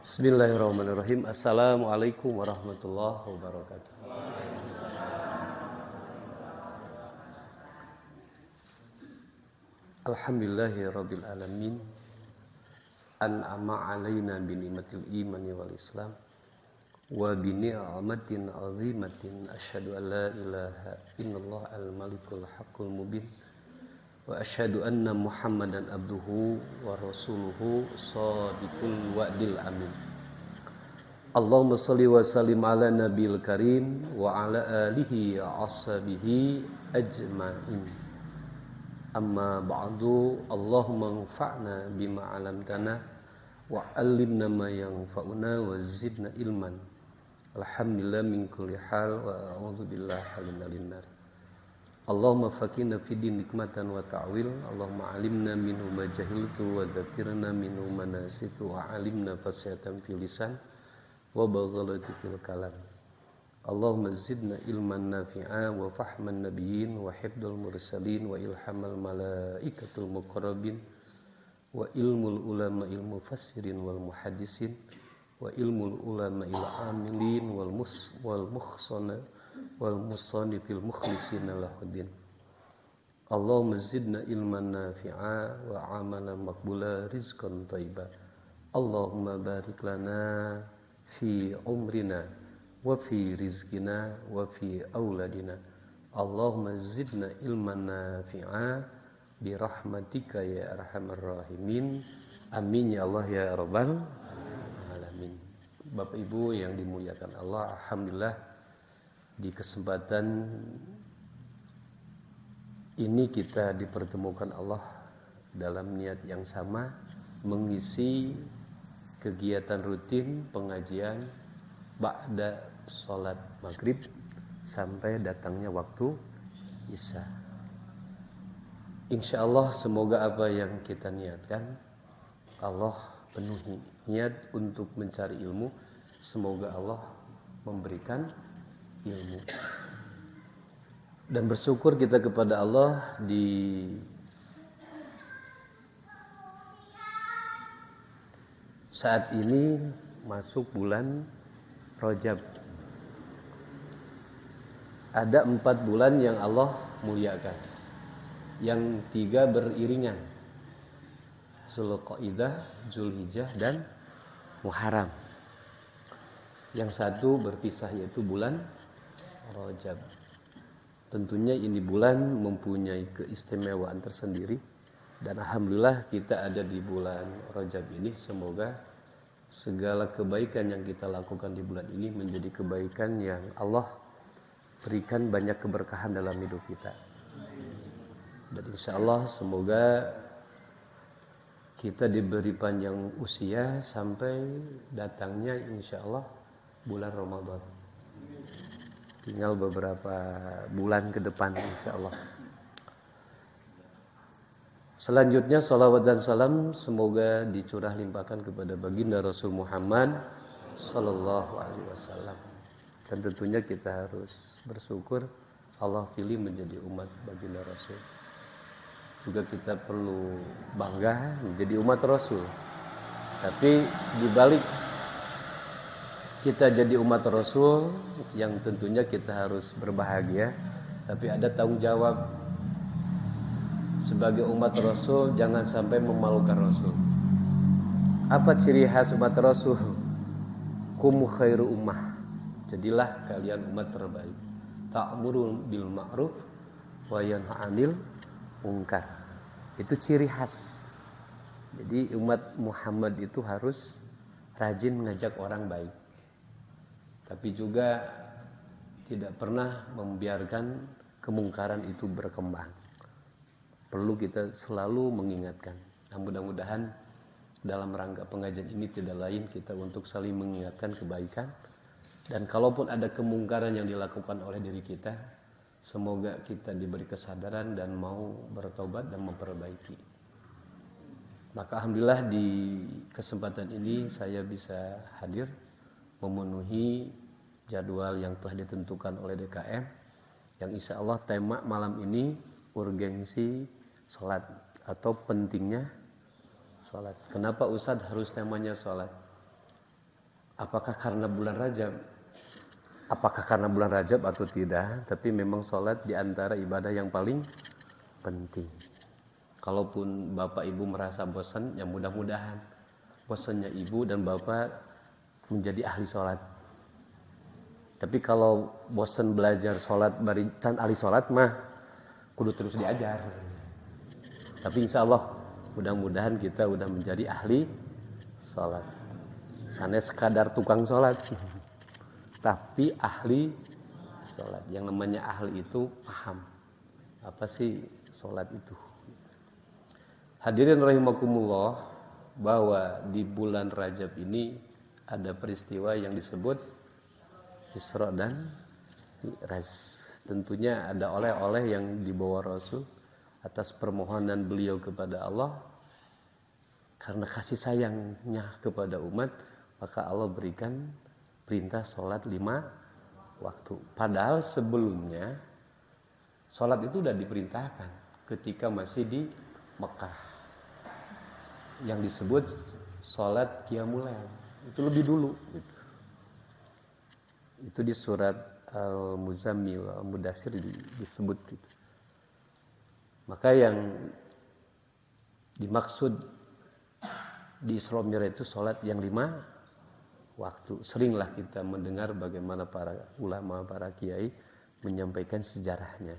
Bismillahirrahmanirrahim. Assalamualaikum warahmatullahi wabarakatuh. Alhamdulillahirabbil alamin. An'ama 'alaina bi ni'matil imani wal islam wa bi ni'matin 'azimatin asyhadu an la ilaha illallah al-malikul haqqul mubin wa asyhadu anna muhammadan abduhu wa rasuluhu shadiqul wa'dil amin. Allahumma shalli wa sallim ala nabiyil karim wa ala alihi wa ashabihi ajmain. Amma ba'du, Allahumma anfa'na bima 'allamtana wa 'allimna ma yanfa'una wa zidna ilman. Alhamdulillah min kulli hal wa a'udzu billahi minan nar. Allahumma faqihna fid din hikmatan wa ta'wil. Allahumma 'allimna minhu ma jahiltu wa dzakirna minhu ma nasitu wa 'allimna fasihatan fil lisan wa baghalati fil kalam. Allahumma zidna ilman nafi'a wa fahman nabiyyin wa hifdzal mursalin wa ilhamal malaikatul muqarrabin wa ilmul ulama ilmu fassirin wal muhaddisin wa ilmul ulama il amilin wal muhsana wal musannifil mukhlisina lahuddin. Allahumma zidna ilman nafi'a wa amalan maqbula rizqan thayyiba. Allahumma barik lana fi umrina wa fi rizqina wa fi auladina. Allahumma zidna ilman nafi'a bi rahmatika ya arhamar rahimin. Amin ya Allah ya rabbal alamin. Bapak Ibu yang dimuliakan Allah, alhamdulillah di kesempatan ini kita dipertemukan Allah dalam niat yang sama, mengisi kegiatan rutin pengajian ba'da sholat maghrib sampai datangnya waktu isya. Insya Allah semoga apa yang kita niatkan Allah penuhi. Niat untuk mencari ilmu, semoga Allah memberikan ilmu. Dan bersyukur kita kepada Allah di saat ini masuk bulan Rajab. Ada 4 bulan yang Allah muliakan, yang 3 beriringan, Zulqa'dah, Zulhijjah, dan Muharram. Yang 1 berpisah yaitu bulan Rajab. Tentunya ini bulan mempunyai keistimewaan tersendiri, dan alhamdulillah kita ada di bulan Rajab ini. Semoga segala kebaikan yang kita lakukan di bulan ini menjadi kebaikan yang Allah berikan banyak keberkahan dalam hidup kita. Dan insya Allah semoga kita diberi panjang usia sampai datangnya insya Allah bulan Ramadan. Tinggal beberapa bulan ke depan insya Allah. Selanjutnya salawat dan salam semoga dicurah limpahkan kepada baginda Rasul Muhammad sallallahu alaihi wasallam. Dan tentunya kita harus bersyukur Allah pilih menjadi umat baginda Rasul. Juga kita perlu bangga menjadi umat Rasul. Tapi dibalik kita jadi umat Rasul yang tentunya kita harus berbahagia, tapi ada tanggung jawab sebagai umat Rasul, jangan sampai memalukan Rasul. Apa ciri khas umat Rasul? Kum khairu ummah. Jadilah kalian umat terbaik. Ta'murun bil ma'ruf wa yanha 'anil munkar. Itu ciri khas. Jadi umat Muhammad itu harus rajin mengajak orang baik. Tapi juga tidak pernah membiarkan kemungkaran itu berkembang. Perlu kita selalu mengingatkan. Nah, mudah-mudahan dalam rangka pengajian ini tidak lain kita untuk saling mengingatkan kebaikan. Dan kalaupun ada kemungkaran yang dilakukan oleh diri kita, semoga kita diberi kesadaran dan mau bertobat dan memperbaiki. Maka alhamdulillah di kesempatan ini saya bisa hadir memenuhi jadwal yang telah ditentukan oleh DKM, yang insya Allah tema malam ini urgensi sholat atau pentingnya sholat. Kenapa Ustadz harus temanya sholat? apakah karena bulan Rajab? Apakah karena bulan Rajab atau tidak? Tapi memang sholat di antara ibadah yang paling penting. Kalaupun bapak ibu merasa bosan, ya mudah-mudahan bosannya ibu dan bapak menjadi ahli sholat. Tapi kalau bosan belajar sholat bari can ahli sholat mah kudu terus diajar. Tapi insya Allah mudah-mudahan kita udah menjadi ahli sholat. Sanes sekadar tukang sholat, tapi ahli sholat. Yang namanya ahli itu paham apa sih sholat itu. Hadirin rahimakumullah, bahwa di bulan Rajab ini ada peristiwa yang disebut Isra dan Mi'raj. Tentunya ada oleh-oleh yang dibawa Rasul atas permohonan beliau kepada Allah. Karena kasih sayangnya kepada umat, maka Allah berikan perintah sholat 5 waktu. Padahal sebelumnya sholat itu sudah diperintahkan ketika masih di Mekah, yang disebut sholat Qiyamul Lail. Itu lebih dulu gitu. Itu di surat Al-Muzammil, Al-Mudassir disebut gitu. Maka yang dimaksud di Isra Mi'raj itu sholat yang 5 waktu. Seringlah kita mendengar bagaimana para ulama, para kiai menyampaikan sejarahnya.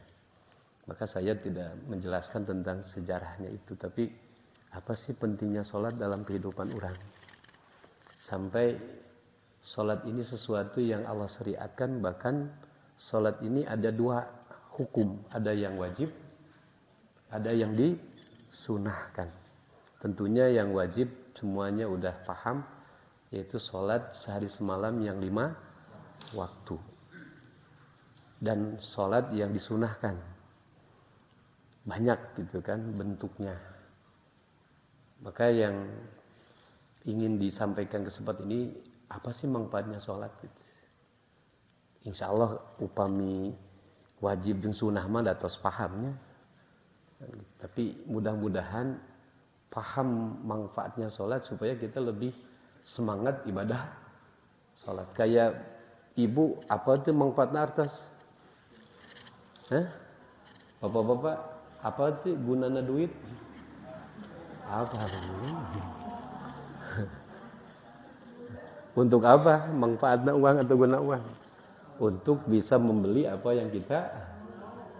Maka saya tidak menjelaskan tentang sejarahnya itu, tapi apa sih pentingnya sholat dalam kehidupan orang? Sampai sholat ini sesuatu yang Allah syariatkan, bahkan sholat ini ada 2 hukum, ada yang wajib, ada yang disunahkan. Tentunya yang wajib semuanya udah paham, yaitu sholat sehari semalam yang 5 waktu. Dan sholat yang disunahkan banyak gitu kan bentuknya. Maka yang ingin disampaikan kesempatan ini, apa sih manfaatnya sholat gitu. Insya Allah upami wajib dan sunnah mah datos pahamnya. Tapi mudah-mudahan paham manfaatnya sholat supaya kita lebih semangat ibadah sholat. Kayak ibu, apa itu manfaatnya artas? Bapak-bapak, apa itu gunanya duit? Apa? Untuk apa manfaatnya uang atau guna uang? Untuk bisa membeli apa yang kita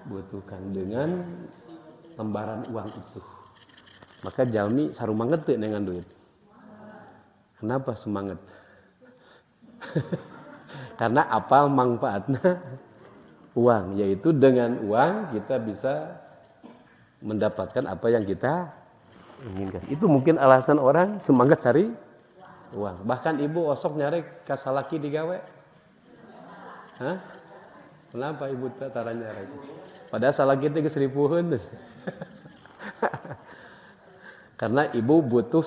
butuhkan dengan lembaran uang itu. Maka jalmi sarumanget teu dengan duit. Kenapa semangat? Karena apa manfaatnya uang? Yaitu dengan uang kita bisa mendapatkan apa yang kita inginkan. Itu mungkin alasan orang semangat cari uang. Bahkan ibu osok nyari kasalaki digawe. Hah? Kenapa ibu cara nyari? Padahal salaki itu keseripuhan. Karena ibu butuh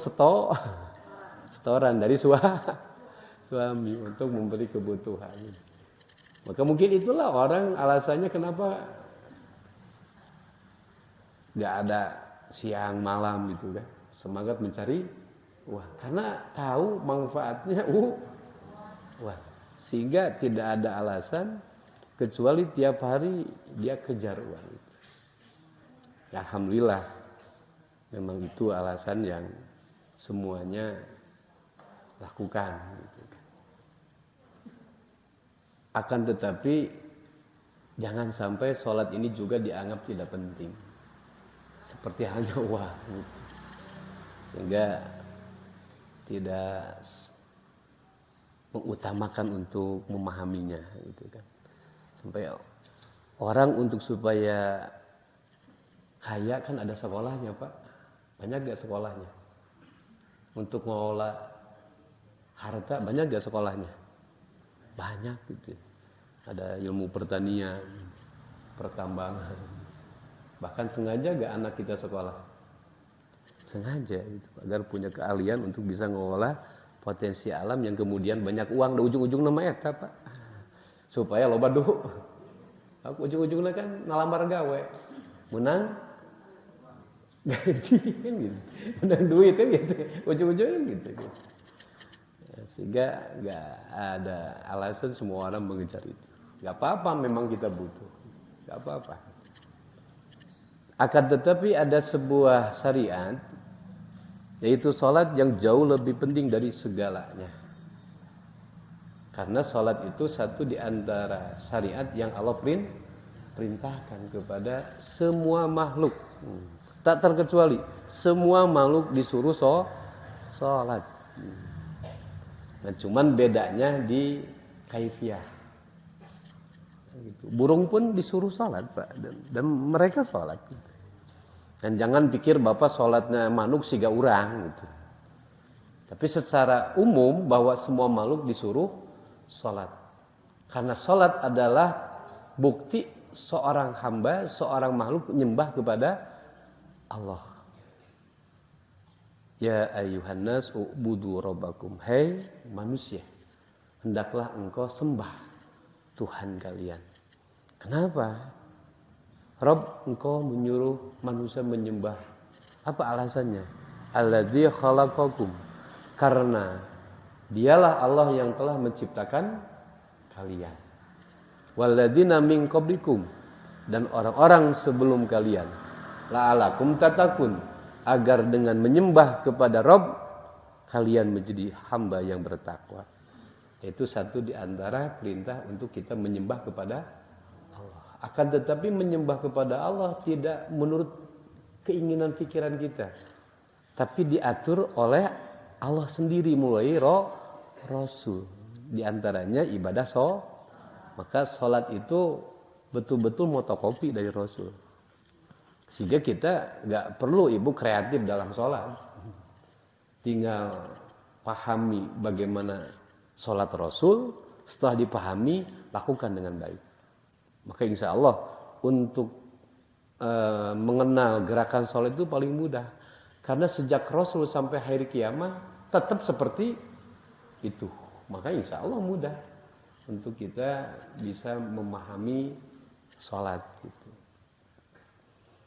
setoran dari suami untuk memberi kebutuhan. Maka mungkin itulah orang alasannya kenapa nggak ada siang malam gitu kan, semangat mencari uang karena tahu manfaatnya uang, sehingga tidak ada alasan kecuali tiap hari dia kejar uang itu. Ya, alhamdulillah memang itu alasan yang semuanya lakukan gitu. Akan tetapi jangan sampai sholat ini juga dianggap tidak penting seperti halnya uang gitu. Sehingga tidak mengutamakan untuk memahaminya gitu kan. Sampai orang untuk supaya kaya kan ada sekolahnya Pak. Banyak gak sekolahnya? Untuk mengolah harta banyak gak sekolahnya? Banyak gitu. Ada ilmu pertanian, pertambangan. Bahkan sengaja gak anak kita sekolah? Sengaja gitu, agar punya keahlian untuk bisa mengolah potensi alam yang kemudian banyak uang. Da ujung-ujung nama eta Pak. Supaya loba duh. Aku ujung-ujungnya kan ngalamar gawe. Menang gaji kan gitu. Menang duit kan gitu. Ujung-ujungnya gitu. Sehingga nggak ada alasan semua orang mengejar itu. Nggak apa-apa, memang kita butuh. Nggak apa-apa. Akan tetapi ada sebuah syariat, yaitu sholat yang jauh lebih penting dari segalanya. Karena sholat itu satu di antara syariat yang Allah perintahkan kepada semua makhluk. Tak terkecuali, semua makhluk disuruh sholat. Nah, cuman bedanya di kaifiyah. Gitu. Burung pun disuruh sholat, Pak, dan mereka sholat. Gitu. Dan jangan pikir Bapak sholatnya manuk siga urang. Gitu. Tapi secara umum bahwa semua makhluk disuruh sholat. Karena sholat adalah bukti seorang hamba, seorang makhluk menyembah kepada Allah. Ya ayyuhan nas u'budu rabbakum. Hai manusia, hendaklah engkau sembah Tuhan kalian. Kenapa? Rabb, engkau menyuruh manusia menyembah. Apa alasannya? Alladzi khalaqakum. Karena dialah Allah yang telah menciptakan kalian. Walladzina min qablikum, dan orang-orang sebelum kalian. La'alakum tatakun, agar dengan menyembah kepada Rabb kalian menjadi hamba yang bertakwa. Itu satu di antara perintah untuk kita menyembah kepada Allah. Akan tetapi menyembah kepada Allah tidak menurut keinginan pikiran kita, tapi diatur oleh Allah sendiri mulai Rasul. Di antaranya ibadah maka sholat itu betul-betul motokopi dari Rasul. Sehingga kita nggak perlu ibu kreatif dalam sholat, tinggal pahami bagaimana sholat Rasul. Setelah dipahami, lakukan dengan baik. Maka insya Allah untuk mengenal gerakan sholat itu paling mudah, karena sejak Rasul sampai hari kiamat tetap seperti itu. Maka insya Allah mudah untuk kita bisa memahami sholat gitu.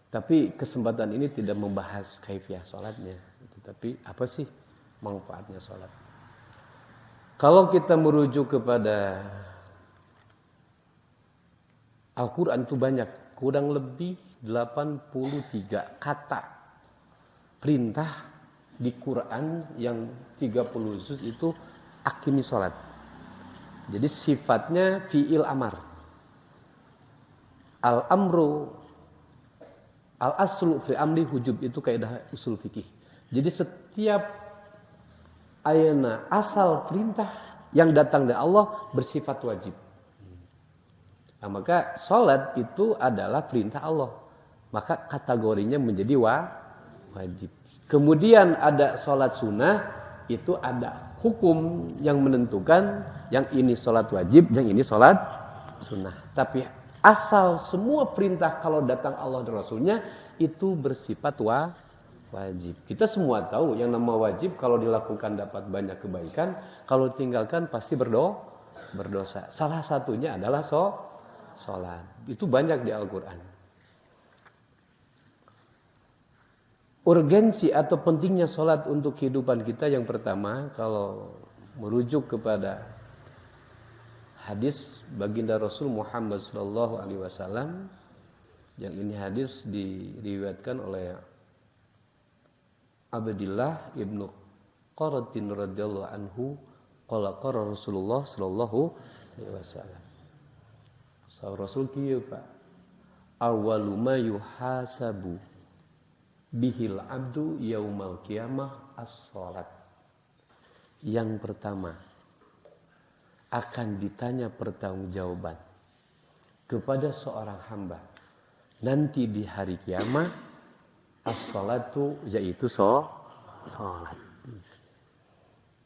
Tapi kesempatan ini tidak membahas kaifiyah sholatnya. Tapi apa sih manfaatnya sholat? Kalau kita merujuk kepada Al-Quran itu banyak. Kurang lebih 83 kata perintah di Quran yang 30 juz itu akimi sholat. Jadi sifatnya fi'il amar. Al-amru al-aslu fi amri hujub, itu kaidah usul fikih. Jadi setiap ayana asal perintah yang datang dari Allah bersifat wajib. Nah, maka sholat itu adalah perintah Allah. Maka kategorinya menjadi wajib. Kemudian ada sholat sunnah, itu ada hukum yang menentukan yang ini sholat wajib, yang ini sholat sunnah. Tapi asal semua perintah kalau datang Allah dan Rasulnya itu bersifat wajib. Kita semua tahu yang nama wajib kalau dilakukan dapat banyak kebaikan, kalau tinggalkan pasti berdosa. Salah satunya adalah sholat. Itu banyak di Al-Quran. Urgensi atau pentingnya sholat untuk kehidupan kita, yang pertama kalau merujuk kepada hadis baginda Rasul Muhammad SAW, yang ini hadis diriwayatkan oleh Abdullah ibnu Qaratin radhiyallahu anhu, qala qala Rasulullah sallallahu alaihi wasallam. Rasul kieu Pak, awwalu ma yuhasabu bihil abdu yaumal qiyamah as-shalat. Yang pertama akan ditanya pertanggungjawaban kepada seorang hamba nanti di hari kiamat as-shalatu, yaitu sholat.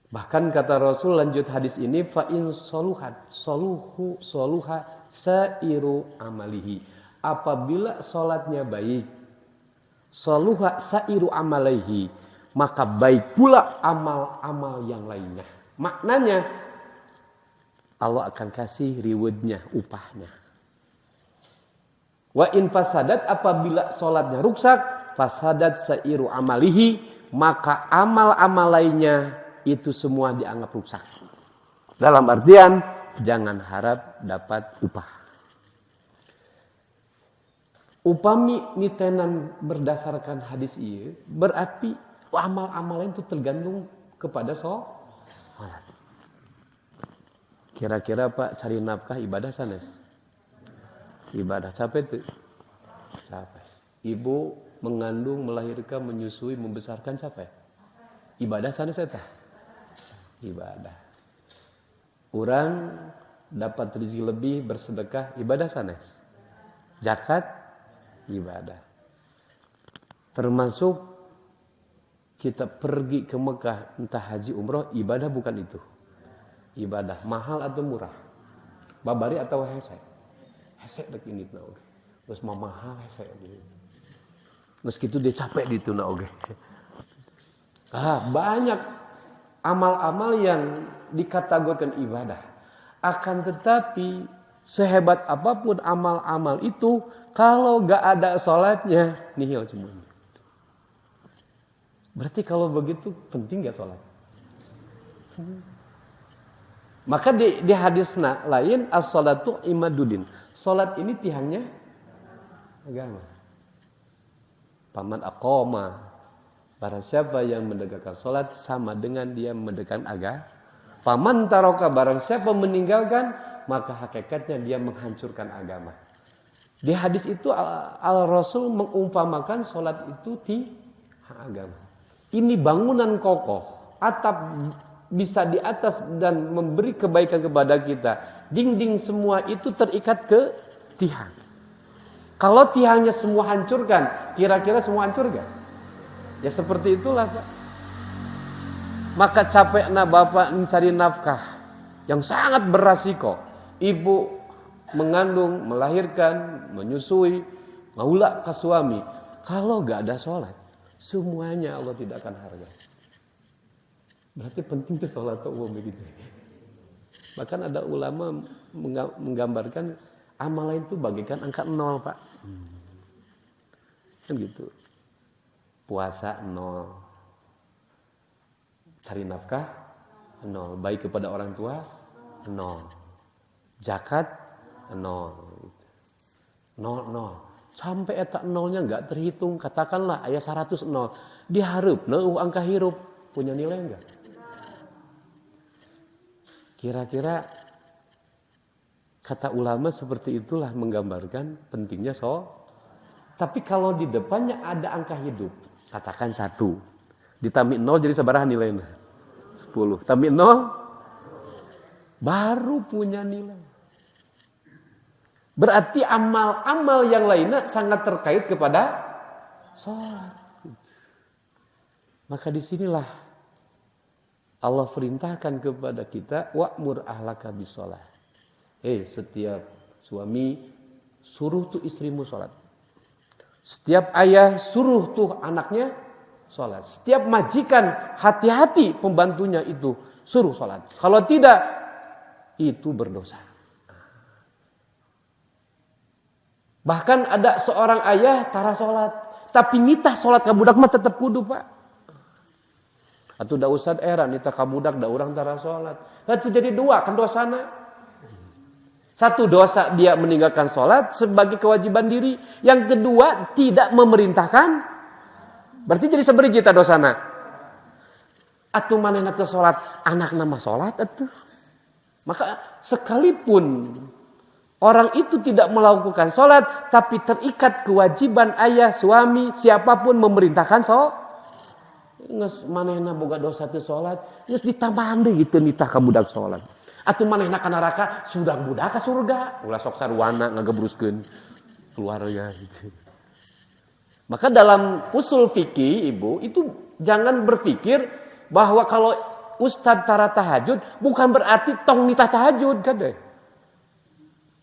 Bahkan kata Rasul lanjut hadis ini, fa in soluhat soluha sairu amalihi. Apabila sholatnya baik, soluha sairu amalihi, maka baik pula amal-amal yang lainnya. Maknanya Allah akan kasih rewardnya, upahnya. Wa in fasadat, apabila sholatnya rusak, fasadat sairu amalihi, maka amal-amal lainnya itu semua dianggap rusak. Dalam artian jangan harap dapat upah. Upami nitenan berdasarkan hadis ieu berarti amal-amal itu tergantung kepada sholat. Kira-kira Pak cari nafkah ibadah sanes? Ibadah capek tuh? Capek. Ibu mengandung, melahirkan, menyusui, membesarkan capek? Ibadah sanes eta? Ibadah. Orang dapat rezeki lebih bersedekah, ibadah sanes? Zakat, ibadah. Termasuk kita pergi ke Mekah, entah haji umroh, ibadah bukan itu. Ibadah mahal atau murah? Babari atau hese? Hese dek ini na oge. Terus mahal hese gitu. Meskitu dia capek di itu na oge. Banyak amal-amal yang dikategorikan ibadah. Akan tetapi sehebat apapun amal-amal itu, kalau gak ada sholatnya, nihil semuanya. Berarti kalau begitu penting gak sholat? Maka di hadis lain, as-sholatu imaduddin. Sholat ini tiangnya agama. Paman aqoma. Barang siapa yang menegakkan sholat sama dengan dia menegakkan agama. Paman taroka, barang siapa meninggalkan, maka hakikatnya dia menghancurkan agama. Di hadis itu Al-Rasul mengumpamakan sholat itu tiang agama. Ini bangunan kokoh, atap bisa di atas dan memberi kebaikan kepada kita. Dinding semua itu terikat ke tiang. Kalau tiangnya semua hancurkan, kira-kira semua hancur gak? Ya seperti itulah Pak. Maka capeknya bapak mencari nafkah yang sangat beresiko. Ibu mengandung, melahirkan, menyusui, ngaula ke suami. Kalau gak ada sholat, semuanya Allah tidak akan hargai. Berarti penting tuh sholat umum begitu. Bahkan ada ulama menggambarkan amalan itu bagikan angka 0 Pak. Kan gitu. Puasa 0. Cari nafkah 0. Baik kepada orang tua 0. Zakat 0. 0. Sampai eta 0-nya enggak terhitung. Katakanlah aya 100 0. Dihareup angka hirup punya nilai enggak? Kira-kira kata ulama seperti itulah menggambarkan pentingnya sholat. Tapi kalau di depannya ada angka hidup, katakan 1. Ditambah 0 jadi sabaraha nilainya? 10. Tambah 0 baru punya nilai. Berarti amal-amal yang lainnya sangat terkait kepada sholat. Maka disinilah Allah perintahkan kepada kita wa'mur ahlaka bisolah. Setiap suami suruh tuh istrimu sholat. Setiap ayah suruh tuh anaknya sholat. Setiap majikan hati-hati pembantunya itu suruh sholat. Kalau tidak itu berdosa. Bahkan ada seorang ayah tara sholat, tapi nitah sholat ka budak mah tetap kudu Pak. Atuh da usad era nita ka budak da urang tara salat. Atuh jadi 2 kan dosana. 1 dosa dia meninggalkan salat sebagai kewajiban diri, yang kedua tidak memerintahkan. Berarti jadi sabari jita dosana. Atuh manehna teu salat, anakna mah salat atuh. Maka sekalipun orang itu tidak melakukan salat tapi terikat kewajiban ayah, suami, siapapun memerintahkan salat. Nges manehna boga dosa teu salat, geus ditambahan deui kitu nitah ka budak salat. Atuh manehna ka neraka, sudang budak ka surga. Ulah sok sarwana ngagebruskeun keluarga gitu. Maka dalam usul fikih Ibu itu jangan berpikir bahwa kalau ustad tara tahajud bukan berarti tong nitah tahajud kadeh.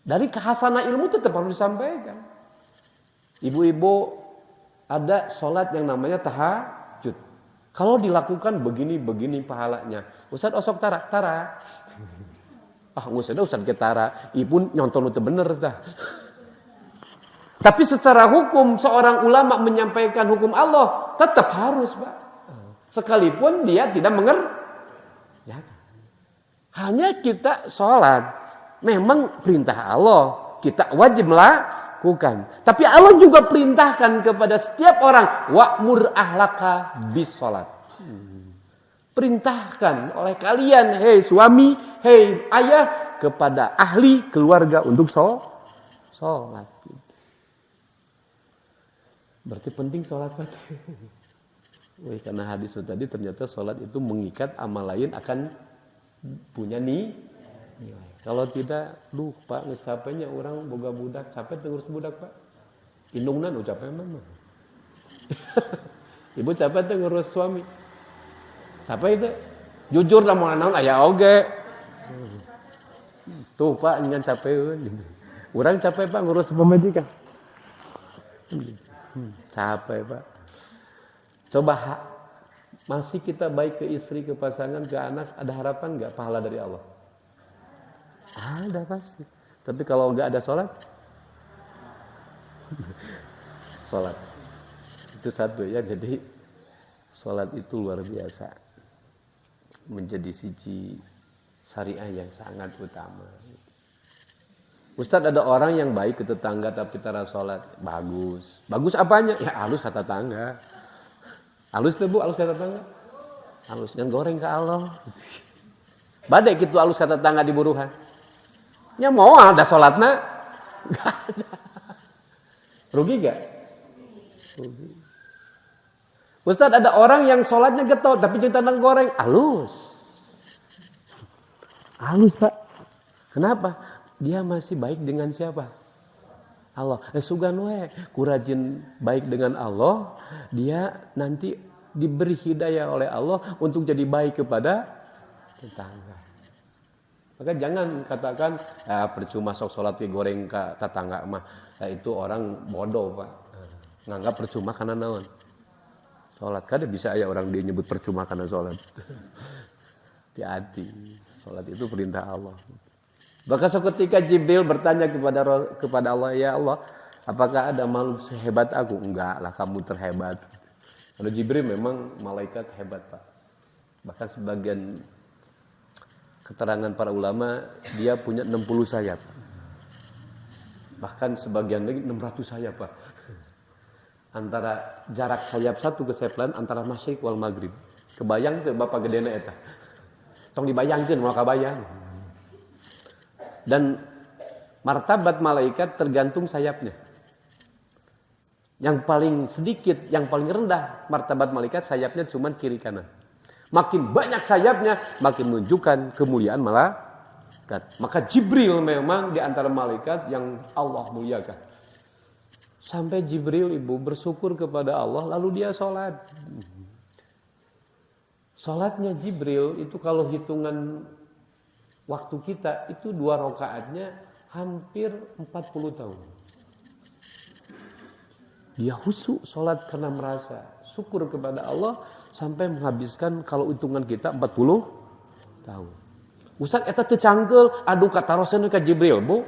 Dari kehasana ilmu tetap harus disampaikan. Ibu-ibu ada salat yang namanya tahajud. Kalau dilakukan begini pahalanya. Ustad osok tara. Ustad ke tara. Ibu nyonton itu bener dah. Tapi secara hukum seorang ulama menyampaikan hukum Allah tetap harus Pak. Sekalipun dia tidak Jangan. Hanya kita sholat. Memang perintah Allah. Kita wajib melakukan. Tapi Allah juga perintahkan kepada setiap orang. Wa'mur ahlaka bis sholat. Perintahkan oleh kalian. Hei suami, hei ayah. Kepada ahli keluarga untuk sholat. Berarti penting sholat Pak. Karena hadis itu tadi ternyata sholat itu mengikat amal lain akan punya nilai. Kalau tidak, Pak, capeknya orang boga budak, capek ngurus budak Pak. Indungnan capek mama. Ibu capek ngurus suami. Capek itu. Jujur lah mau naon aya oge. Tuh Pak, ngan capek gitu. Orang capek Pak ngurus pemajikan. Capek Pak. Coba masih kita baik ke istri, ke pasangan, ke anak, ada harapan nggak pahala dari Allah? Ada pasti. Tapi kalau nggak ada sholat, sholat itu satu ya. Jadi sholat itu luar biasa, menjadi siji syariah yang sangat utama. Ustadz, ada orang yang baik ke tetangga tapi tara sholat. Bagus. Bagus apanya? Ya halus kata tetangga. Halus tuh Bu, halus kata tetangga. Halus yang goreng ke Allah. Badai gitu halus kata tetangga di buruhan. Ya mau ada sholatna? Gak ada. Rugi gak? Rugi. Ustadz, ada orang yang sholatnya getol tapi cerita tentang goreng. Halus. Halus Pak. Kenapa? Dia masih baik dengan siapa? Allah. Sugan we, kurajin baik dengan Allah, dia nanti diberi hidayah oleh Allah untuk jadi baik kepada tetangga. Maka jangan katakan percuma sok sholat goreng ke tetangga mah. Itu orang bodoh Pak. Nganggap percuma karena naon? Sholat kan bisa ya orang dia nyebut percuma karena sholat. Hati-hati. Sholat itu perintah Allah. Maka seketika Jibril bertanya kepada Allah, ya Allah, apakah ada makhluk sehebat aku? Enggak lah, kamu terhebat. Kalau Jibril memang malaikat hebat Pak. Bahkan sebagian keterangan para ulama, dia punya 60 sayap. Bahkan sebagian lagi 600 sayap Pak. Antara jarak sayap satu ke sayap lain antara masyriq wal maghrib. Kebayang tuh Bapak gedena eta. Tong dibayangkeun moal kabayang. Dan martabat malaikat tergantung sayapnya. Yang paling sedikit, yang paling rendah martabat malaikat sayapnya cuma kiri kanan. Makin banyak sayapnya, makin menunjukkan kemuliaan malaikat. Maka Jibril memang di antara malaikat yang Allah muliakan. Sampai Jibril ibu bersyukur kepada Allah, lalu dia sholat. Sholatnya Jibril itu kalau hitungan waktu kita itu 2 rakaatnya hampir 40 tahun. Dia khusyuk sholat karena merasa syukur kepada Allah sampai menghabiskan kalau hitungan kita 40 tahun. Ustaz eta teu cangkeul, aduh kataroseun ka Jibril, Bu.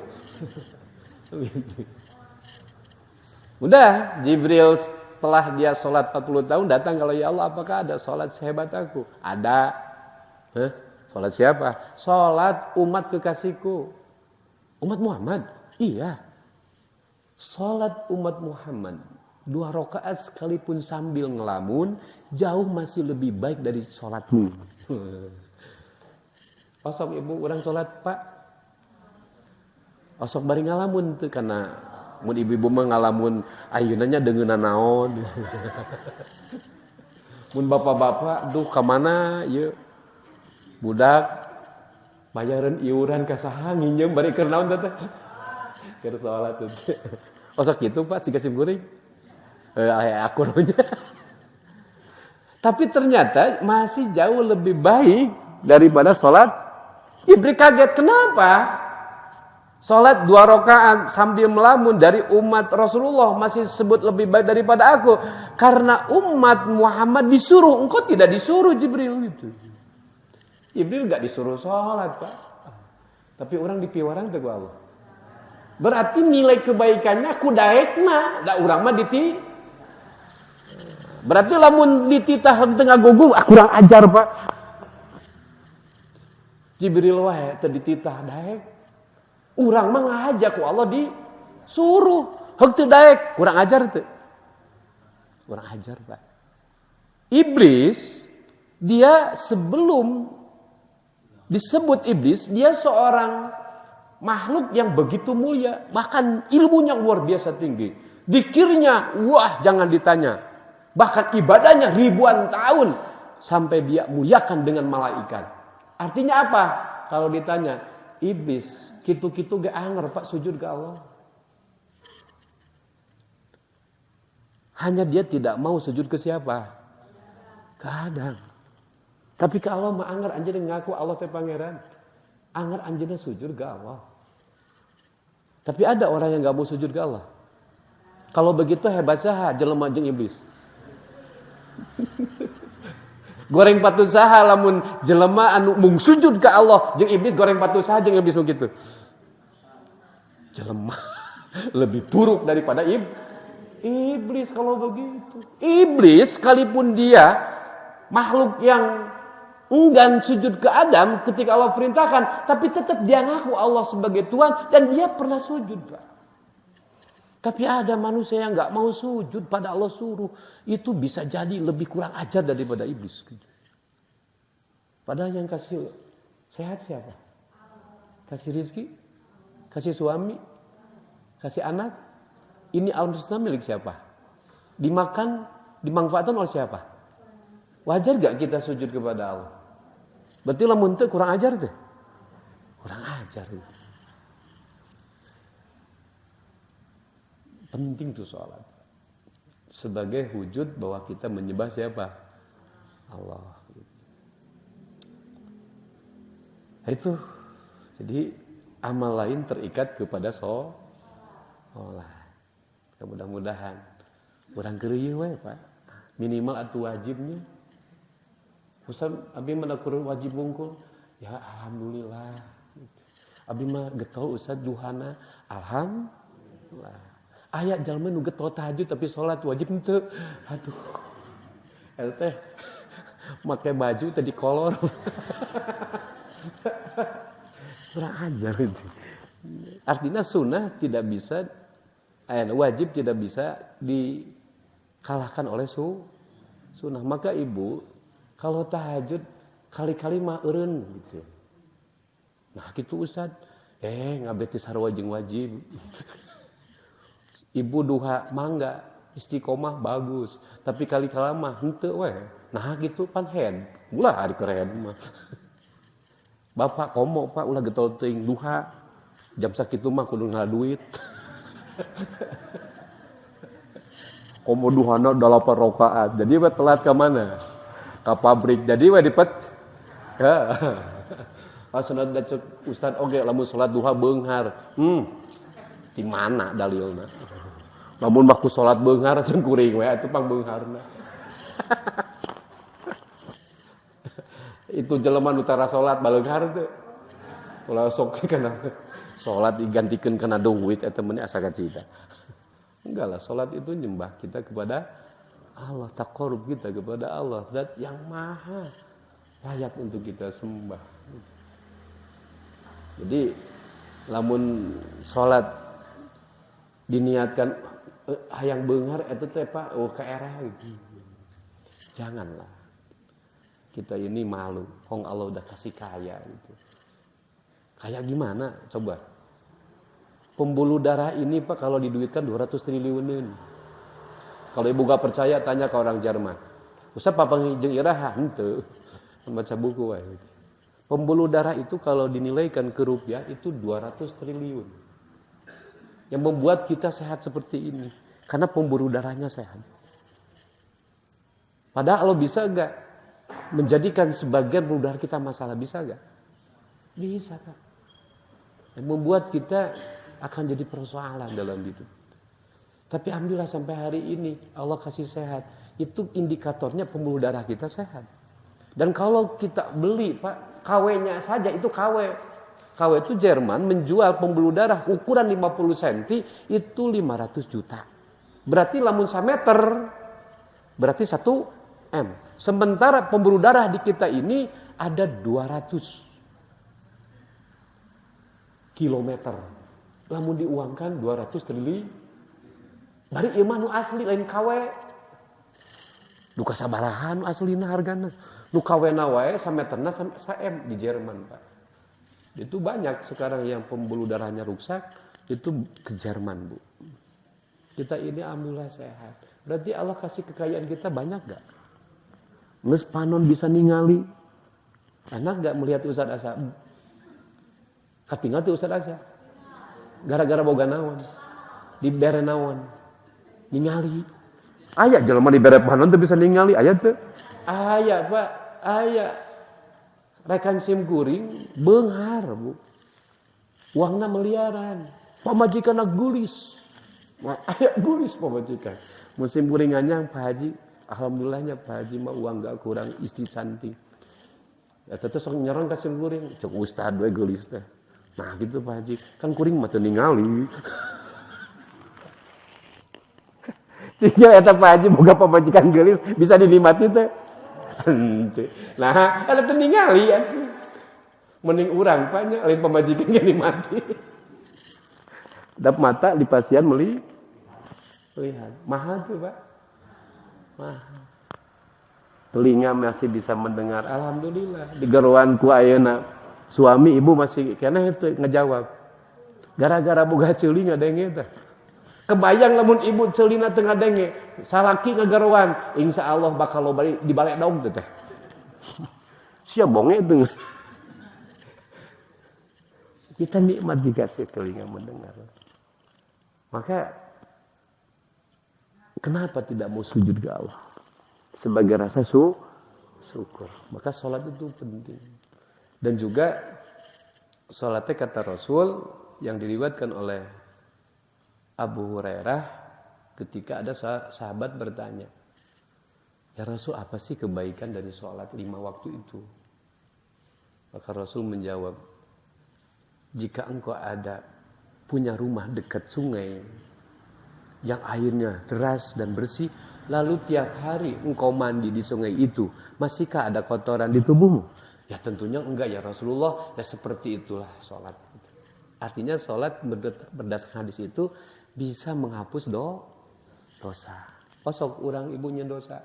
Udah, Jibril setelah dia sholat 40 tahun datang, kalau ya Allah apakah ada sholat sehebat aku? Ada. Sholat siapa? Sholat umat kekasihku. Umat Muhammad? Iya. Sholat umat Muhammad 2 rakaat sekalipun sambil ngelamun, jauh masih lebih baik dari sholatmu. Osok ibu orang sholat Pak. Osok bari ngalamun tuh karena mun ibu-ibu mah ngalamun ayeunanya deungeunna naon. Mun bapak-bapak duh ka mana ieu? Budak bayaran iuran ka saha nginjem bari keur naon teh? Keur salat teh. Osok kitu Pak siga simkuring. Aku nya. Tapi ternyata masih jauh lebih baik daripada salat. Jibril kaget, kenapa? Salat 2 rakaat sambil melamun dari umat Rasulullah masih sebut lebih baik daripada aku. Karena umat Muhammad disuruh, engkau tidak disuruh Jibril gitu. Jibril gak disuruh sholat Pak. Tapi orang dipiwarang ke Allah. Berarti nilai kebaikannya kudaek mah. Da urang mah diti. Berarti lamun dititah tengah gugung, kurang ajar Pak. Jibril wae teu dititah daek. Urang mah ngajak ku Allah disuruh. Heug teu daek, kurang ajar teu? Kurang ajar, Pak. Iblis dia sebelum disebut iblis, dia seorang makhluk yang begitu mulia, bahkan ilmunya luar biasa tinggi. Dikirnya, wah jangan ditanya. Bahkan ibadahnya ribuan tahun sampai dia muliakan dengan malaikat. Artinya apa? Kalau ditanya, iblis kitu-kitu ge anger Pak sujud ke Allah. Hanya dia tidak mau sujud ke siapa? Ke Adam. Tapi ke Allah mah anger anjeunna ngaku Allah teh pangeran. Anger anjeunna sujud ke Allah. Tapi ada orang yang gak mau sujud ke Allah. Kalau begitu hebat saha jelema jeung iblis. Goreng patuh saha lamun jelema anu mung sujud ke Allah jeung iblis goreng patuh saha jeung iblis begitu. Jelema lebih buruk daripada iblis kalau begitu. Iblis sekalipun dia makhluk yang enggan sujud ke Adam ketika Allah perintahkan, tapi tetap dia ngaku Allah sebagai Tuhan dan dia pernah sujud, Pak. Tapi ada manusia yang nggak mau sujud pada Allah suruh, itu bisa jadi lebih kurang ajar daripada iblis. Padahal yang kasih sehat siapa? Kasih rizki, kasih suami, kasih anak. Ini alam semesta milik siapa? Dimakan, dimanfaatkan oleh siapa? Wajar gak kita sujud kepada Allah? Berarti lamun teu kurang ajar tuh. Kurang ajar. Penting tuh sholat. Sebagai wujud bahwa kita menyembah siapa? Allah. Itu. Jadi amal lain terikat kepada sholat. Mudah-mudahan. Kurang kerieu we, Pak. Minimal atuh wajibnya. Ustaz, abi mana kurang wajib wungkul? Ya alhamdulillah. Abi mah getol Ustaz duhana. Alhamdulillah. Aya jalma nu getol tahajud tapi salat wajib henteu. Aduh. Teh make baju tadi kolor. Kurang ajar itu. Artinya sunnah tidak bisa wajib tidak bisa dikalahkan oleh sunnah. Maka ibu kalau tahajud kali-kali mah eureun gitu. Nah gitu Ustaz. Ngabeti sarua jeung wajib. Ibu duha mangga istiqomah bagus, tapi kali-kala mah henteu we. Nah gitu pan head. Ulah ari keren mah. Bapak komo Pak ulah getol teuing duha. Jam sakitu mah kudu ngala duit. Komo duhana 8 rakaat. Jadi we telat ka mana? Ka pabrik. Jadi we dipet. Sunat dacek Ustaz oge lamun salat duha beunghar. Di mana dalilna? Lamun baku salat beunghar jeung kuring we atuh pang beungharna. Itu jelema nu tara salat baleunghar teh. Ulah sok kana salat digantikeun kana duit eta meni asa kacida. Enggak lah, salat itu nyembah kita kepada Allah, taqarrub kita kepada Allah, zat yang maha layak untuk kita sembah. Jadi lamun salat diniatkan hayang beunghar eta teh Pak kaerah gitu. Janganlah. Kita ini malu, hong Allah udah kasih kaya gitu. Kaya gimana? Coba. Pembuluh darah ini Pak kalau diduitkan 200 triliunan. Kalau ibu gak percaya tanya ke orang Jerman. Ustaz papang jeung iraha henteu. Membaca buku wae. Pembuluh darah itu kalau dinilaikan ke rupiah itu 200 triliun. Yang membuat kita sehat seperti ini karena pembuluh darahnya sehat. Padahal Allah bisa enggak menjadikan sebagian pembuluh darah kita masalah, bisa enggak? Bisa Pak. Yang membuat kita akan jadi persoalan dalam hidup. Tapi alhamdulillah sampai hari ini Allah kasih sehat. Itu indikatornya pembuluh darah kita sehat. Dan kalau kita beli Pak, KW-nya saja itu KW. KW itu Jerman menjual pembuluh darah ukuran 50 cm itu 500 juta. Berarti lamun 1 meter berarti 1 M. Sementara pembuluh darah di kita ini ada 200 kilometer. Lamun diuangkan 200 triliun. Bari ieu mah nu asli lain kawe. Nu kasabaraha nu aslina hargana. Nu kawena wae sameterna saem di Jerman, Pak. Itu banyak sekarang yang pembuluh darahnya rusak itu ke Jerman, Bu. Kita ini alhamdulillah sehat. Berarti Allah kasih kekayaan kita banyak gak? Nges panon bisa ningali. Enak gak melihat Ustaz Asa? Katingal tuh Ustaz Asa. Gara-gara boga naon. Dibere naon. Ningali. Aya jelema dibere panon tuh bisa ningali. Aya tuh. Aya Pak. Aya. Rekan sim kuring beunghar, Bu. Uangna miliaran. Pamajikan gulis. Aya gulis pamajikan. Musim kuringannya Pak Haji. Alhamdulillahnya Pak Haji mah uang gak kurang, istri cantik. Ya tetep sok nyerang ka sim kuring. Cek ustad we geulis teh. Nah gitu Pak Haji. Kan kuring mah teu ningali. Jika eta Pak Haji boga pamajikan geulis bisa dinikmati teh. Nah, ada teu ningali atuh. Mending urang Pak nya lain pamajikan ge nikmati. Dap mata di pasien melihat. Mahal tuh Pak. Mahal. Telinga masih bisa mendengar. Alhamdulillah. Digeruan ku ayeuna suami ibu masih keneh itu ngejawab. Gara-gara boga ceuli ngadenge teh. Kebayang lamun ibu ceulina teu ngadenge, salaki ngageruan, insyaallah bakal loba dibalik daun teh. Sia bonge teu. Kita nikmat dikasih telinga mendengar. Maka kenapa tidak mau sujud ke Allah? Sebagai rasa syukur. Maka sholat itu penting. Dan juga sholatnya kata Rasul yang diriwayatkan oleh Abu Hurairah ketika ada sahabat bertanya, ya Rasul apa sih kebaikan dari sholat 5 waktu itu? Maka Rasul menjawab, jika engkau punya rumah dekat sungai yang airnya deras dan bersih, lalu tiap hari engkau mandi di sungai itu, masihkah ada kotoran di tubuhmu? Ya tentunya enggak ya Rasulullah. Ya seperti itulah sholat. Artinya sholat berdasarkan hadis itu bisa menghapus dosa. Osok orang ibunya dosa.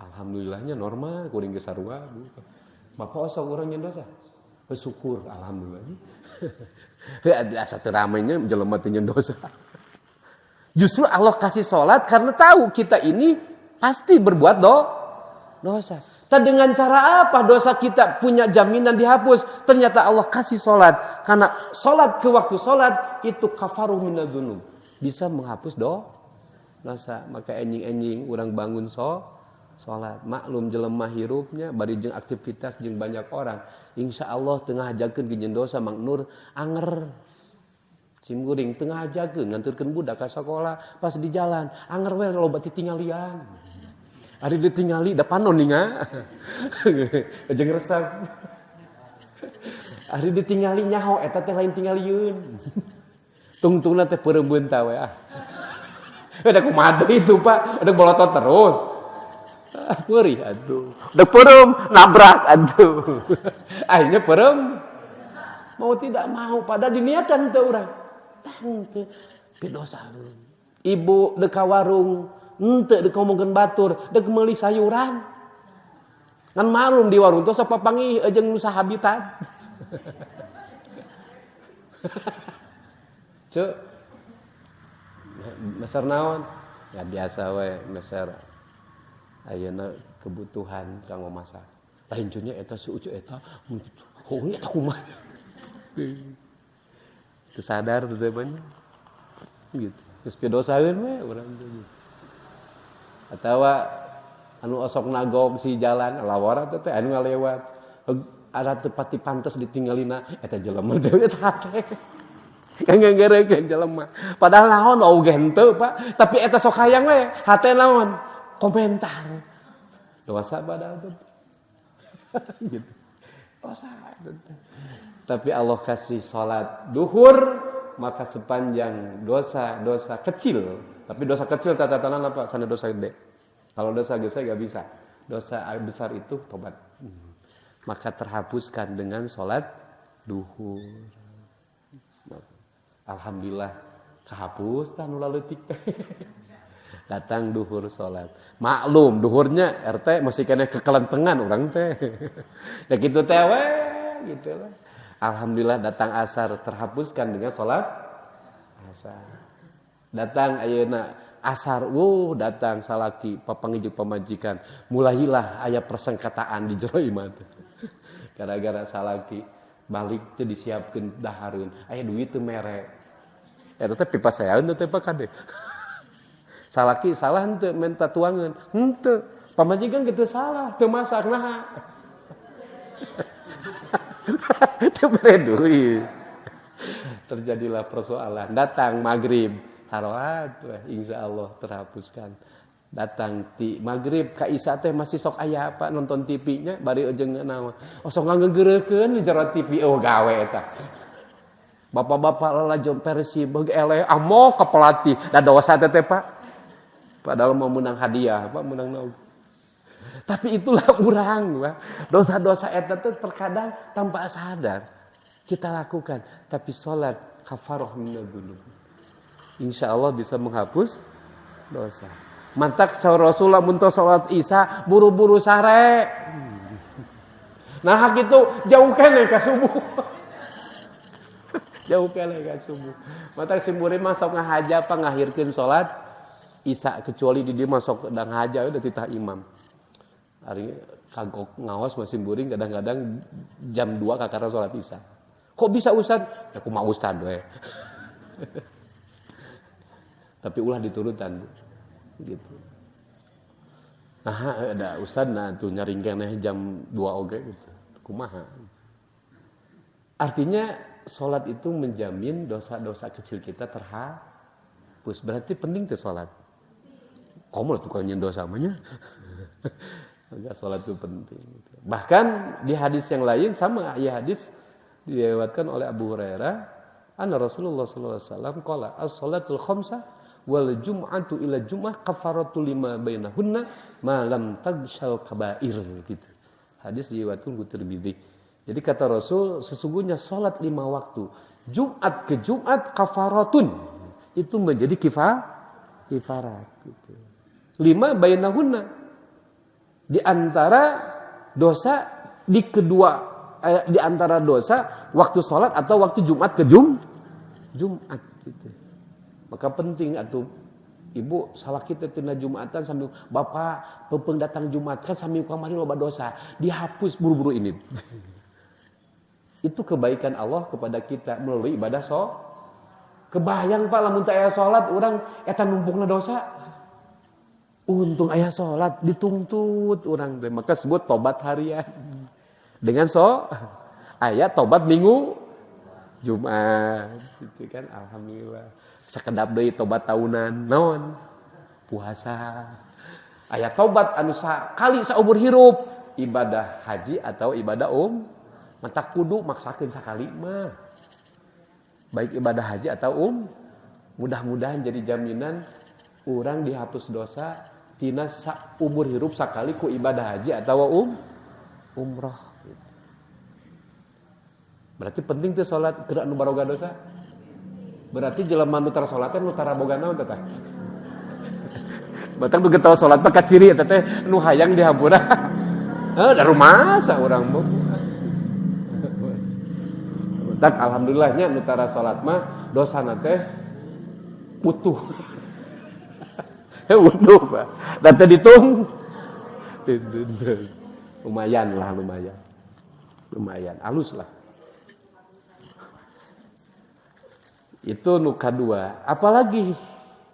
Alhamdulillahnya normal, kuring ge sarua. Bapak osok orangnya dosa. Bersyukur alhamdulillah. Asa teu ramenya jelema teu dosa. Justru Allah kasih sholat karena tahu kita ini pasti berbuat dosa. Dan dengan cara apa dosa kita punya jaminan dihapus? Ternyata Allah kasih sholat. Karena sholat ke waktu sholat itu kafaruh minadz-dzunub. Bisa menghapus dosa. Maka enjing-enjing orang bangun sholat. Maklum jelema hirupnya bari jeung aktivitas jeung banyak orang. Insya Allah tengah ajakeun ke dosa Mang Nur anger. Sim kuring tengah ajakeun nganturkeun budak ka sakola, pas di jalan anger we loba titinggalian. Ari ditingali da panon ninga. Jeung resep. Ari ditingali nyaho eta teh lain tingalieun. Tungtungna teh peureumbeun ta we ah. Ada kumaha itu Pak, ada bolotot terus. Perih aduh. Da peureum nabrak aduh. Akhirnya peureum mau tidak mau pada diniatkan teu urang. Tang teu dosa. Ibu dek ka warung henteu dek ngomongkeun batur, dek meuli sayuran. Ngan malum di warung tos sapapanggih jeung nu sahabitan. Cuk. Meser naon? Ya biasa we, meser ayeuna kebutuhan kanggo masak. Lain cenah eta suucu eta, heuh eta kumaha. Teu sadar teh banyak. Gitu. Geus pidosaeun we urang teh. Atawa anu osok nagog si jalan lawara teh anu ngalewat. Ada tepati pantes ditinggalina eta jelema teh eta teh. Nganggerekeun jelema. Padahal naon oge henteu, Pak. Tapi eta sok hayang we, hate naon? Komentar. Dosa padahal teh. Gitu. Dosa. Tapi Allah kasih salat duhur, maka sepanjang dosa kecil. Tapi dosa kecil catatan apa? Sana dosa gede. Kalau dosa gede enggak bisa. Dosa besar itu tobat. Maka terhapuskan dengan salat duhur. Alhamdulillah kehapus tah nu leutik teh. Datang duhur salat. Maklum duhurnya RT masih kena kekelentengan urang teh. Ya kitu teh we gitu lah. Alhamdulillah datang asar terhapuskan dengan salat asar. Datang ayeuna asar datang salaki papangijug pamajikan. Mulailah aya persengketaan di jero imah teh. Gara-gara salaki balik teh disiapkeun dahareun. Aya duit teu mere. Eta teh pipa saeun teh Pak Kade. Salaki salah henteu minta tuangan. Henteu. Pamajikan kitu salah, teu masak naha. Teu mere duit. Terjadilah persoalan. Datang maghrib, taroat insyaallah terhapuskan. Datang ti maghrib ka isya teh masih sok aya apa nonton TV-nya bari ejeung naon. Oh sok ngageureureukeun di jero TV gawe eta. Bapak-bapak lalajon Persib beug eleh amok ka pelatih. Da dosa teh Pak. Padahal mau menang hadiah, Pak, menang naon. Tapi itulah urang, Pak. Dosa-dosa eta teh terkadang tanpa sadar kita lakukan, tapi salat kafarah minadz-dzunub. Insyaallah bisa menghapus dosa. Mantak saur Rasulullah mun tos salat Isya buru-buru sare. Nah kitu jauh keneh ka subuh. Jauh keneh ka subuh. Mantak simbureun mah sok ngahaja apa ngahirkeun salat Isya kecuali di dia masuk sedang haja udah titah imam. Hari kagok ngaos masih buring kadang-kadang jam 2 kakara salat Isya. Kok bisa Ustaz? Ya kumaha Ustaz we. Tapi ulah diturutan gitu. Nah, ada Ustaz nah tuh nyaring keneh jam 2 oge gitu. Kumaha? Artinya salat itu menjamin dosa-dosa kecil kita terhapus. Berarti penting tuh salat. Kamu lah tukang dosa namanya. Enggak, salat itu penting. Bahkan di hadis yang lain sama ya hadis diriwayatkan oleh Abu Hurairah, anna Rasulullah sallallahu alaihi wasallam qala as-salatul khamsah wal jum'atu ila jum'ah kafaratu lima bainahunna ma lam tagshal kaba'ir gitu. Hadis diriwayatkan oleh Tirmidzi. Jadi kata Rasul sesungguhnya salat 5 waktu Jumat ke Jumat kafaratun itu menjadi kifarat gitu. 5 bainahunna di antara dosa di antara dosa waktu sholat atau waktu Jumat ke Jumat gitu. Maka penting atuh ibu salah kita tina Jumatan sambil bapak pepeung datang Jumat kan sambil kamari loba dosa dihapus buru-buru ini. Itu kebaikan Allah kepada kita melalui ibadah kebayang Pak lamun teu aya salat urang eta numpukna dosa. Untung ayah sholat dituntut orang teh maka sebut tobat harian dengan ayah tobat minggu Jumat gitu kan alhamdulillah sakedap deui tobat tahunan naon puasa ayah tobat anu sakali saumur hirup ibadah haji atau ibadah mata kudu maksakeun sakali mah baik ibadah haji atau mudah-mudahan jadi jaminan orang dihapus dosa tina umur hirup sakali ku ibadah haji atau umrah. Berarti penting tuh salat gerak nu baroga dosa. Berarti jelema nu tara salat nu tara boga naon teh. Batak nu getol salat mah kaciri eta teh nu hayang dihampura. Da rumasa urang mah. Tak alhamdulillahnya nu tara salat mah dosana teh utuh. Utuh Pak. Data ditung. Lumayan. Alus lah. Itu nu kadua. Apalagi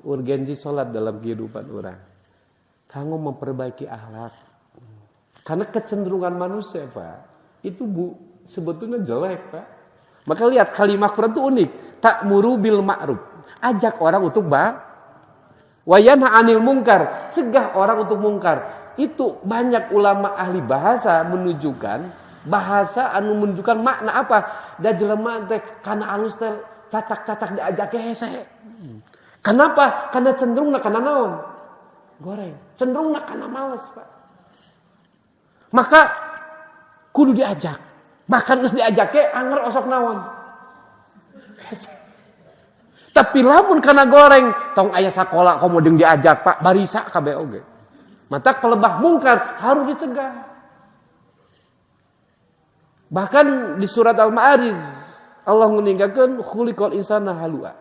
urgensi sholat dalam kehidupan orang. Kanggo memperbaiki akhlak. Karena kecenderungan manusia Pak. Itu sebetulnya jelek Pak. Maka lihat kalimat Quran itu unik. Ta'muru bil ma'ruf. Ajak orang untuk wa yanha 'anil munkar, cegah orang untuk mungkar. Itu banyak ulama ahli bahasa menunjukkan bahasa anu menunjukkan makna apa? Da jelema teh kana alus teh cacak-cacak diajake hese. Kenapa? Karena cenderungna kana naon? Goreng. Cenderungna kana males, Pak. Maka kudu diajak. Bahkan geus diajake anger osok naon. Tapi lamun kana goreng, tong aya sakola komo deung diajak Pak, barisa kabeh oge. Mata pelebah mungkar harus dicegah. Bahkan di surat Al-Ma'arij Allah meninggalkan khuliqal insana halua.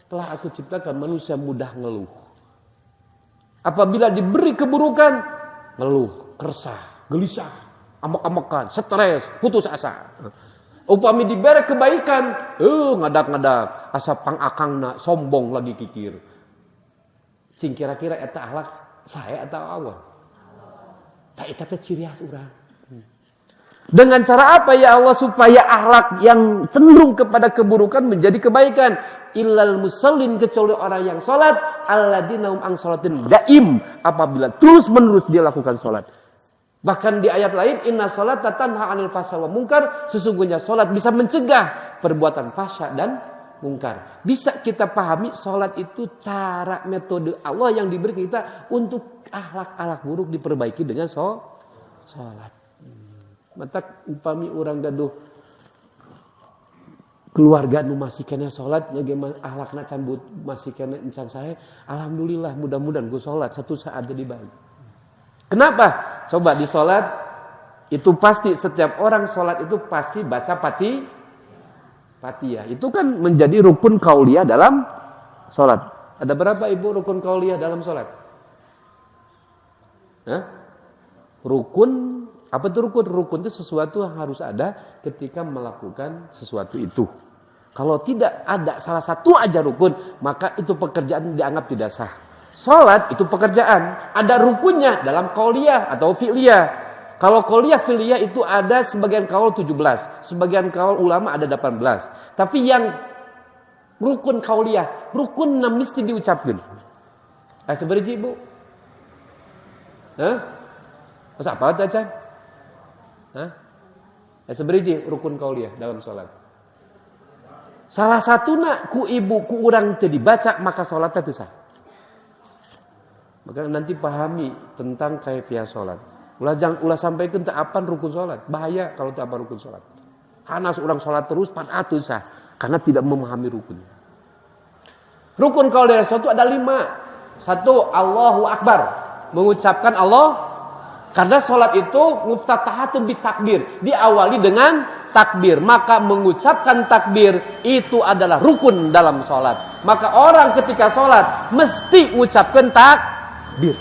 Telah aku ciptakan manusia mudah ngeluh. Apabila diberi keburukan, ngeluh, keresah, gelisah, amek-amekan, stres, putus asa. Upami diberi kebaikan, ngadak-ngadak, asa pangakangna sombong lagi kikir. Cing kira-kira eta akhlak saya atau Allah? Tak eta teh ciri khas urang. Dengan cara apa ya Allah supaya akhlak yang cenderung kepada keburukan menjadi kebaikan? Illal musallin, kecuali orang yang salat, alladzina hum an salatin daim, apabila terus-menerus dia lakukan salat. Bahkan di ayat lain, inna salata tanha 'anil fahsya wal munkar, sesungguhnya salat bisa mencegah perbuatan fahsya dan mungkar. Bisa kita pahami salat itu cara metode Allah yang diberi kita untuk akhlak-akhlak buruk diperbaiki dengan salat. Mata upami orang gaduh keluarga nu masih kena salat bagaimana akhlakna cambut masih kena encan saya, alhamdulillah mudah-mudahan gue salat satu saat jadi baik. Kenapa? Coba di salat itu pasti setiap orang salat itu pasti baca Fatihah. Itu kan menjadi rukun qauliyah dalam salat. Ada berapa ibu rukun qauliyah dalam salat? Rukun. Apa itu rukun? Rukun itu sesuatu yang harus ada ketika melakukan sesuatu itu. Kalau tidak ada salah satu aja rukun, maka itu pekerjaan dianggap tidak sah. Salat itu pekerjaan, ada rukunnya dalam qauliyah atau fi'liyah. Kalau qauliyah fi'liyah itu ada sebagian kaul 17, sebagian kaul ulama ada 18. Tapi yang rukun qauliyah, rukun mesti diucapkan. Seberiji Bu? Masa apa aja? Seberiji rukun qauliyah dalam salat. Salah satuna ku ibu ku urang teu dibaca maka salat teh sah. Maka nanti pahami tentang kaifiah salat. Ulah sampaikeun teu apan rukun salat. Bahaya kalau teu apan rukun salat. Hanas urang salat terus pan atuh sah karena tidak memahami rukun. Rukun qauliyah itu ada 5. 1 Allahu Akbar, mengucapkan Allah. Karena sholat itu muftatahatun bitakbir, diawali dengan takbir. Maka mengucapkan takbir itu adalah rukun dalam sholat. Maka orang ketika sholat mesti mengucapkan takbir.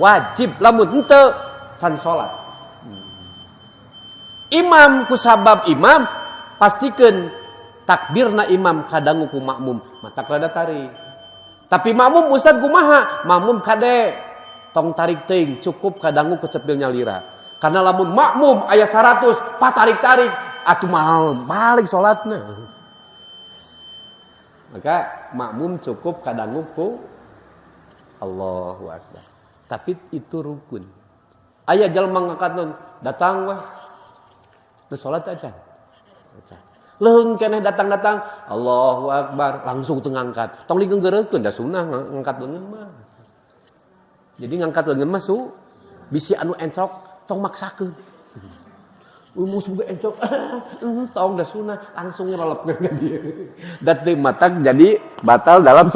Wajib, lamun henteu can sholat. Imam kusabab imam pastikeun takbirna imam kadangu ku makmum, mata rada tarik. Tapi makmum ustad kumaha? Makmum kade tong tarik teuing cukup kadangu kecepilnya lira. Karena lamun makmum aya 100 patarik-tarik atuh mahal balik salatna. Maka makmum cukup kadangu ku Allahu Akbar. Tapi itu rukun. Aya jalma ngangkatkeun datang weh. Teu salat aja. Leung keneh datang-datang Allahu Akbar langsung teu ngangkat. Tong digenggeureukeun da sunah ngangkat leungeun mah. Jadi ngangkat leungeun mah bisi anu encok tong maksakeun. Musuh encok tong da sunah langsung ngerolepkeun ka dieu. Da teu matak jadi batal dalam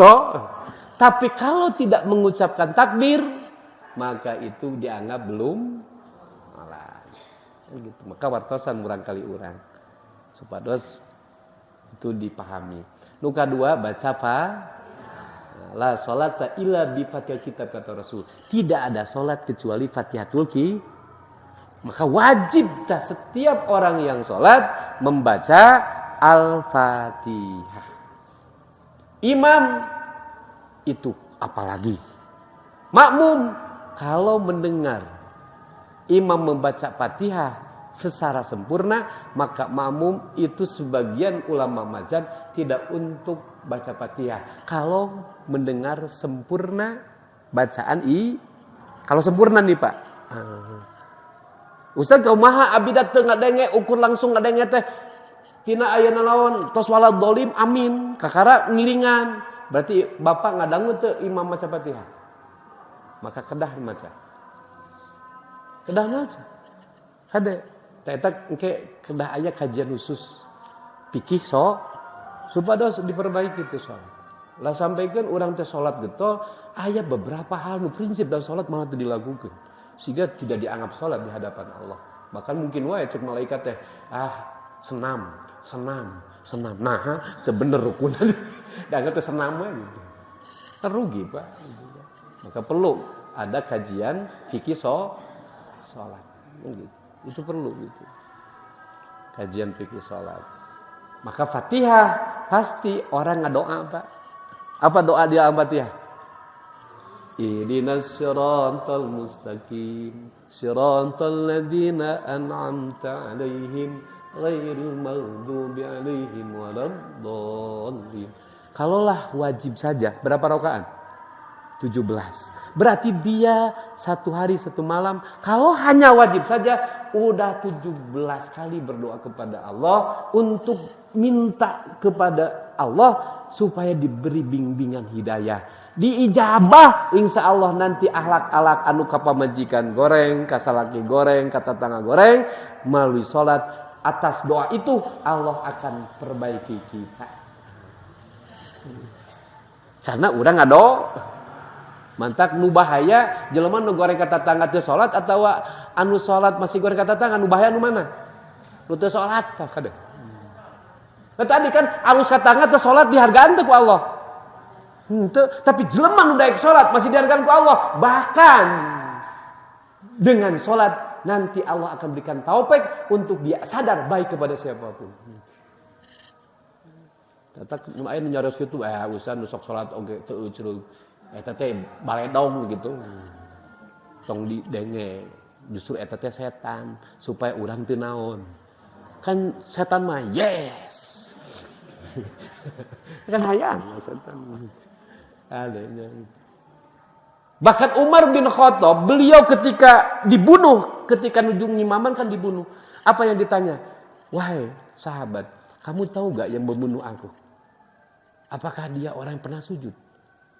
Tapi kalau tidak mengucapkan takbir maka itu dianggap belum salat. Gitu. Maka wartosan urang kali urang. Supados itu dipahami. Nu kadua baca apa? La sholata illa bi Fatihil kitab kata Rasul. Tidak ada salat kecuali Fatihatul Kitab. Maka wajib dah setiap orang yang salat membaca Al-Fatihah. Imam itu apalagi. Makmum kalau mendengar imam membaca Fatihah secara sempurna, maka makmum itu sebagian ulama mazhab tidak untuk baca Fatihah. Kalau mendengar sempurna bacaan kalau sempurna nih Pak. Ustaz kumaha abdi teu ngadenge ukur langsung ngadenge teh tina ayeuna naon tos walad dolim amin kakara ngiringan. Berarti Bapak ngadangu teu imam maca Fatihah. Maka kedah maca. Kedah maca. Hade. Eta engke kedah aya kajian khusus fikih supados diperbaiki teh salat. Lah sampaikan urang teh salat getol aya beberapa hal nu prinsip dalam salat malah teu dilakukeun sehingga tidak dianggap salat di hadapan Allah. Bahkan mungkin wae cek malaikat teh senam. Nah, teu bener rukun. Dianggap teh senam we gitu. Terugi Pak. Maka perlu ada kajian fikih salat. Gitu. Itu perlu gitu. Kajian fikih salat. Maka Fatihah pasti orang ngadoa Pak. Apa doa di Al-Fatihah? Ihdinas siratal mustaqim, siratal ladzina an'amta 'alaihim ghairil maghdubi 'alaihim waladdallin. Kalaulah wajib saja berapa rakaat? 17. Berarti dia 1 hari 1 malam. Kalau hanya wajib saja udah 17 kali berdoa kepada Allah untuk minta kepada Allah supaya diberi bimbingan hidayah. Diijabah insya Allah nanti ahlak-alak anu kapamajikan goreng, kasalaki goreng, kata tangga goreng melalui sholat. Atas doa itu Allah akan perbaiki kita. Karena urang ngado mantak nu bahaya jelema nu goreng kata tangga teu salat atau anu salat masih goreng kata tangga nu bahaya anu mana? Nu teu salat tah kada. Nah, tadi kan alus kata tangga teu salat dihargaan teu ku Allah. Tapi jelema nu daek salat masih dihargaan ku Allah. Bahkan dengan salat nanti Allah akan berikan taufik untuk dia sadar baik kepada siapapun. Tatak nu aya nu nyaros kitu usan nu sok salat oge teu ceureuh. Eta teh baledong gitu. Tong didenge. Justru eta teh setan supaya urang teu naon. Kan setan mah yes. Kan hayang setan. Adanya. Bahkan Umar bin Khattab, beliau ketika dibunuh, ketika nujung ngimaman kan dibunuh. Apa yang ditanya? Wahai sahabat, kamu tahu gak yang membunuh aku? Apakah dia orang yang pernah sujud?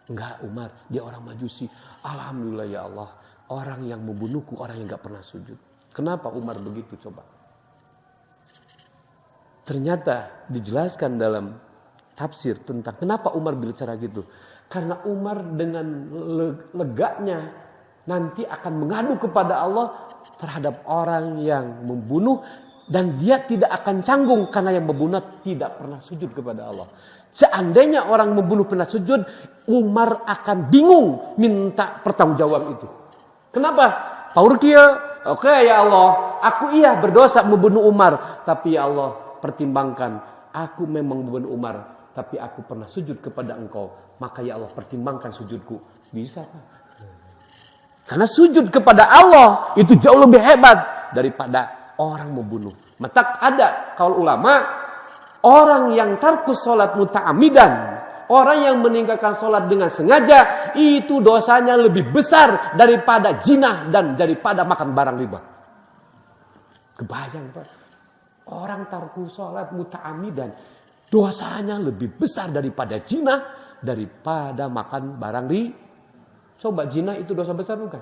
Enggak Umar, dia orang majusi. Alhamdulillah ya Allah, orang yang membunuhku orang yang gak pernah sujud. Kenapa Umar begitu coba? Ternyata dijelaskan dalam tafsir tentang kenapa Umar bicara gitu. Karena Umar dengan leganya nanti akan mengadu kepada Allah terhadap orang yang membunuh. Dan dia tidak akan canggung karena yang membunuh tidak pernah sujud kepada Allah. Seandainya orang membunuh pernah sujud, Umar akan bingung minta pertanggungjawab itu. Kenapa? Paur kieu, oke ya Allah, aku iya berdosa membunuh Umar. Tapi ya Allah pertimbangkan, aku memang membunuh Umar. Tapi aku pernah sujud kepada engkau. Maka ya Allah pertimbangkan sujudku. Bisa Pak? Karena sujud kepada Allah itu jauh lebih hebat daripada orang membunuh. Matak ada kaul ulama, orang yang tarkus sholat muta'amidan, orang yang meninggalkan sholat dengan sengaja, itu dosanya lebih besar daripada zina dan daripada makan barang riba. Kebayang Pak, orang tarkus sholat muta'amidan, dosanya lebih besar daripada zina, daripada makan barang riba. Coba zina itu dosa besar bukan?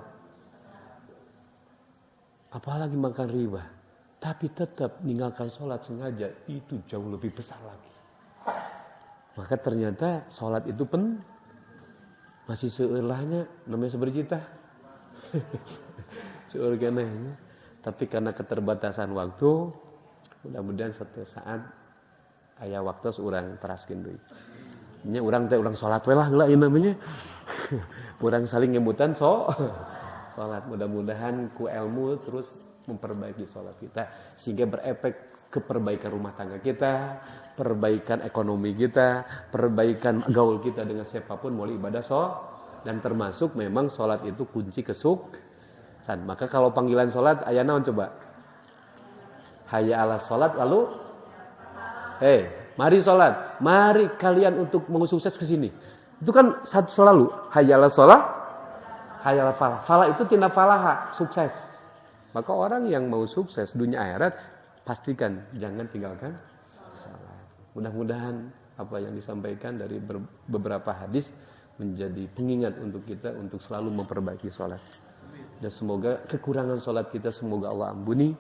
Apalagi makan riba. Tapi tetap meninggalkan sholat sengaja itu jauh lebih besar lagi. Maka ternyata sholat itu masih seulahnya namanya seberjita. Seur keneh. Tapi karena keterbatasan waktu, mudah-mudahan suatu saat aya waktu urang teraskeun deui. Nya urang teh urang sholat we lah heula ieu namanya. Urang saling nyebutan sholat. Mudah-mudahan ku ilmu terus memperbaiki sholat kita sehingga berefek ke perbaikan rumah tangga kita, perbaikan ekonomi kita, perbaikan gaul kita dengan siapapun mulai ibadah dan termasuk memang sholat itu kunci kesuksesan. Maka kalau panggilan sholat aya naon coba? Hayya ala sholat lalu mari sholat, mari kalian untuk mau sukses ke sini. Itu kan satu selalu hayya ala sholat, hayya ala falah. Falah itu tina falaha, sukses. Maka orang yang mau sukses dunia akhirat pastikan jangan tinggalkan salat. Mudah-mudahan apa yang disampaikan dari beberapa hadis menjadi pengingat untuk kita untuk selalu memperbaiki salat. Dan semoga kekurangan salat kita semoga Allah ampuni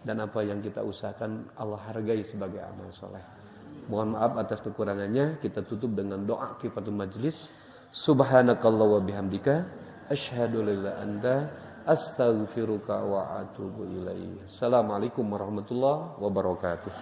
dan apa yang kita usahakan Allah hargai sebagai amal soleh. Mohon maaf atas kekurangannya. Kita tutup dengan doa kifatul majlis. Subhanakallah wa bihamdika asyhadu an la ilaha illa anta astaghfiruka wa atubu ilaik. Assalamualaikum warahmatullahi wabarakatuh.